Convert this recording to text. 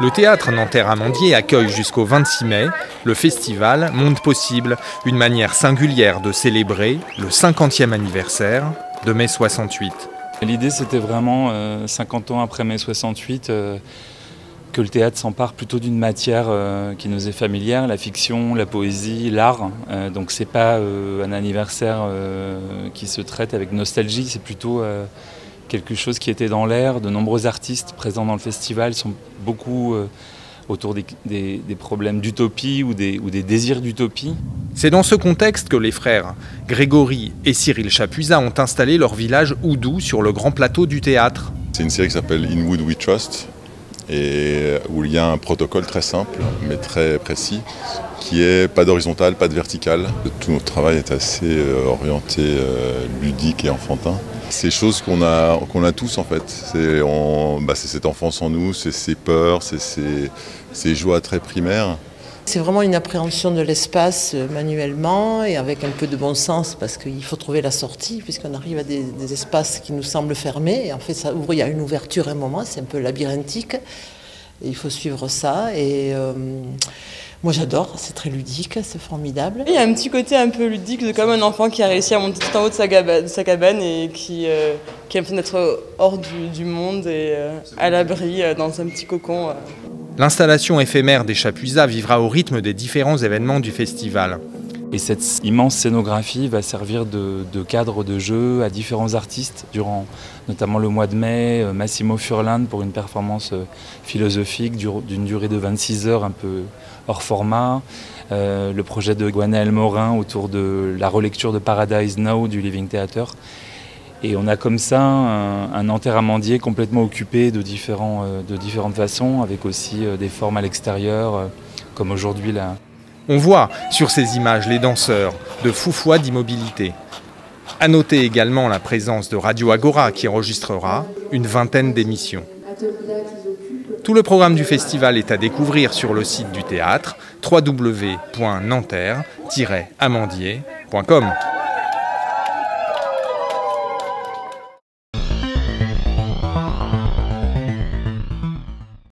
Le théâtre Nanterre-Amandier accueille jusqu'au 26 mai le festival Monde Possible, une manière singulière de célébrer le 50e anniversaire de mai 68. L'idée c'était vraiment, 50 ans après mai 68, que le théâtre s'empare plutôt d'une matière qui nous est familière, la fiction, la poésie, l'art. Donc c'est pas un anniversaire qui se traite avec nostalgie, c'est plutôt quelque chose qui était dans l'air. De nombreux artistes présents dans le festival sont beaucoup autour des problèmes d'utopie ou des désirs d'utopie. C'est dans ce contexte que les frères Grégory et Cyril Chapuisat ont installé leur village Oudou sur le grand plateau du théâtre. C'est une série qui s'appelle In Wood We Trust, et où il y a un protocole très simple mais très précis qui est pas d'horizontale, pas de verticale. Tout notre travail est assez orienté ludique et enfantin. C'est des choses qu'on a tous en fait. C'est cette enfance en nous, c'est ces peurs, c'est ces joies très primaires. C'est vraiment une appréhension de l'espace manuellement et avec un peu de bon sens parce qu'il faut trouver la sortie puisqu'on arrive à des espaces qui nous semblent fermés et en fait ça ouvre, il y a une ouverture à un moment, c'est un peu labyrinthique et il faut suivre ça et moi j'adore, c'est très ludique, c'est formidable. Il y a un petit côté un peu ludique de comme un enfant qui a réussi à monter tout en haut de sa cabane et qui a l'impression d'être hors du monde et à l'abri dans un petit cocon. L'installation éphémère des Chapuisat vivra au rythme des différents événements du festival. Et cette immense scénographie va servir de cadre de jeu à différents artistes durant notamment le mois de mai, Massimo Furlan pour une performance philosophique d'une durée de 26 heures un peu hors format, le projet de Gwenaëlle Morin autour de la relecture de Paradise Now du Living Theatre. Et on a comme ça un Nanterre-Amandier complètement occupé de différentes façons, avec aussi des formes à l'extérieur, comme aujourd'hui là. On voit sur ces images les danseurs de Foufoua d'Immobilité. À noter également la présence de Radio Agora qui enregistrera une vingtaine d'émissions. Tout le programme du festival est à découvrir sur le site du théâtre www.nanterre-amandier.com.